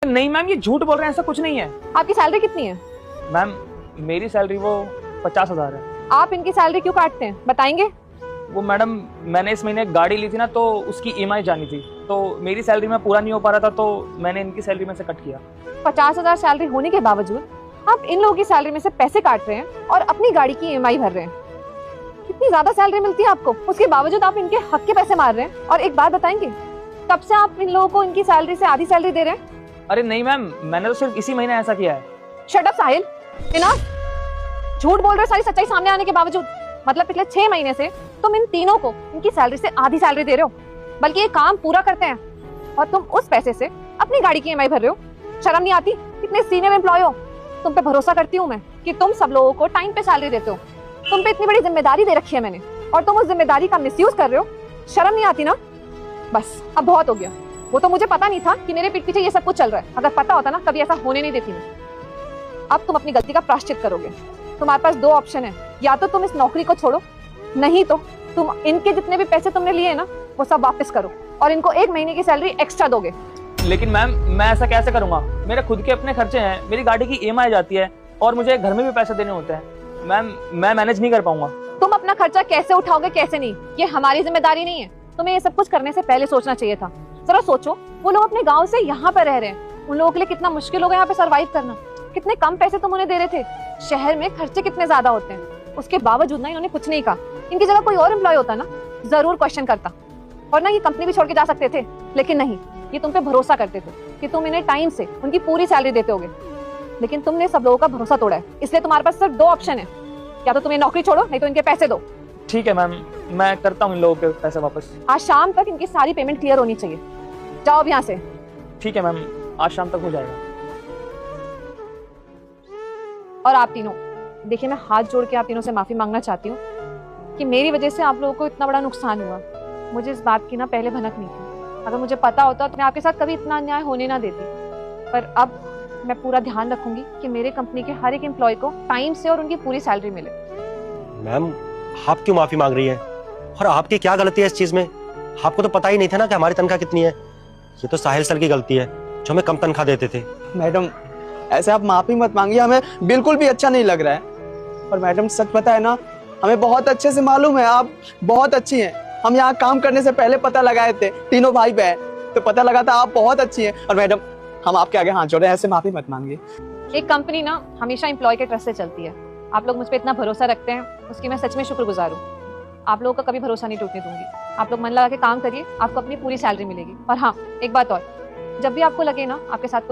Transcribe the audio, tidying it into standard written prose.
नहीं मैम, ये झूठ बोल रहे हैं, ऐसा कुछ नहीं है। आपकी सैलरी कितनी है? मैम मेरी सैलरी वो 50,000 है। आप इनकी सैलरी क्यों काटते हैं, बताएंगे? वो मैडम मैंने इस महीने गाड़ी ली थी ना, तो उसकी ईएमआई जानी थी, तो मेरी सैलरी में पूरा नहीं हो पा रहा था, तो मैंने इनकी सैलरी में से कट किया। 50,000 सैलरी होने के बावजूद आप इन लोगों की सैलरी में से पैसे काट रहे हैं और अपनी गाड़ी की ईएमआई भर रहे हैं। इतनी ज्यादा सैलरी मिलती है आपको, उसके बावजूद आप इनके हक के पैसे मार रहे हैं। और एक बात बताएंगे, कब से आप इन लोगों को इनकी सैलरी से आधी सैलरी दे रहे हैं? अरे नहीं मैम, मैंने तो सिर्फ इसी महीने ऐसा किया है। शट अप साहिल, झूठ बोल रहे हो सारी सच्चाई सामने आने के बावजूद। मतलब पिछले 6 महीने से तुम इन तीनों को इनकी सैलरी से आधी सैलरी दे रहे हो, बल्कि ये काम पूरा करते हैं और तुम उस पैसे से अपनी गाड़ी की ईएमआई भर रहे हो। शर्म नहीं आती? इतने सीनियर एम्प्लॉय हो, तुम पे भरोसा करती हूँ मैं कि तुम सब लोगों को टाइम पे सैलरी देते हो। तुम पे इतनी बड़ी जिम्मेदारी दे रखी है मैंने, और तुम उस जिम्मेदारी का मिसयूज कर रहे हो। शर्म नहीं आती ना? बस अब बहुत हो गया। वो तो मुझे पता नहीं था कि मेरे पीठ पीछे ये सब कुछ चल रहा है। अगर पता होता ना, कभी ऐसा होने नहीं देती मैं। अब तुम अपनी गलती का प्रायश्चित करोगे। तुम्हारे पास 2 ऑप्शन है, या तो तुम इस नौकरी को छोड़ो, नहीं तो तुम इनके जितने भी पैसे तुमने लिए ना वो सब वापस करो और इनको 1 महीने की सैलरी एक्स्ट्रा दोगे। लेकिन मैम मैं ऐसा कैसे करूंगा? मेरे खुद के अपने खर्चे हैं, मेरी गाड़ी की ईएमआई जाती है और मुझे घर में भी पैसे देने होते हैं। मैम मैं मैनेज नहीं कर पाऊंगा। तुम अपना खर्चा कैसे उठाओगे कैसे नहीं, ये हमारी जिम्मेदारी नहीं है। तुम्हें ये सब कुछ करने से पहले सोचना चाहिए था। जरा सोचो, वो लोग अपने गाँव से यहाँ पर रह रहे हैं, उन लोगों के लिए कितना मुश्किल होगा यहाँ पे सर्वाइव करना। कितने कम पैसे तुम उन्हें दे रहे थे, शहर में खर्चे कितने ज्यादा होते हैं। उसके बावजूद ना इन्होंने कुछ नहीं कहा। इनकी जगह कोई और एम्प्लॉय होता ना, जरूर क्वेश्चन करता और ना ये कंपनी भी छोड़ के जा सकते थे, लेकिन नहीं, ये तुम पे भरोसा करते थे कि तुम इन्हें टाइम से उनकी पूरी सैलरी देते होगे। लेकिन तुमने सब लोगों का भरोसा तोड़ा है, इसलिए तुम्हारे पास सिर्फ 2 ऑप्शन है, या तो तुम्हें नौकरी छोड़ो, नहीं तो इनके पैसे दो। ठीक है मैम, मैं करता हूँ इन लोगों के पैसे वापस। आज शाम तक इनकी सारी पेमेंट क्लियर होनी चाहिए। जाओ अब यहाँ से। ठीक है मैम, आज शाम तक हो जाएगा। और आप तीनों देखिए, मैं हाथ जोड़ के आप तीनों से माफी मांगना चाहती हूँ कि मेरी वजह से आप लोगों को इतना बड़ा नुकसान हुआ। मुझे इस बात की ना पहले भनक नहीं थी। अगर मुझे पता होता तो मैं आपके साथ कभी इतना अन्याय होने ना देती। पर अब मैं पूरा ध्यान रखूंगी कि मेरे कंपनी के हर एक एम्प्लॉय को टाइम से और उनकी पूरी सैलरी मिले। मैम आप क्यों माफी मांग रही हैं? और आपकी क्या गलती है इस चीज में? आपको तो पता ही नहीं था ना कि हमारी तनख्वाह कितनी है। ये तो साहिल सर की गलती है जो हमें कम तनख्वाह देते थे। मैडम ऐसे आप माफी मत मांगिए, हमें बिल्कुल भी अच्छा नहीं लग रहा है। और मैडम सच पता है ना, हमें बहुत अच्छे से मालूम है आप बहुत अच्छी हैं। हम यहाँ काम करने से पहले पता लगाए थे, तीनों भाई बहन, तो पता लगा था आप बहुत अच्छी हैं। और मैडम हम आपके आगे हाथ जोड़ रहे हैं, ऐसे माफी मत मांगिए। एक कंपनी ना हमेशा एम्प्लॉय के ट्रस्ट से चलती है। आप लोग मुझ पर इतना भरोसा रखते हैं, उसकी मैं सच में शुक्रगुजार हूँ। आप लोगों का कभी भरोसा नहीं टूटने दूंगी। आप लोग मन लगा के काम करिए, आपको अपनी पूरी सैलरी मिलेगी। और हाँ, एक बात और, जब भी आपको लगे ना आपके साथ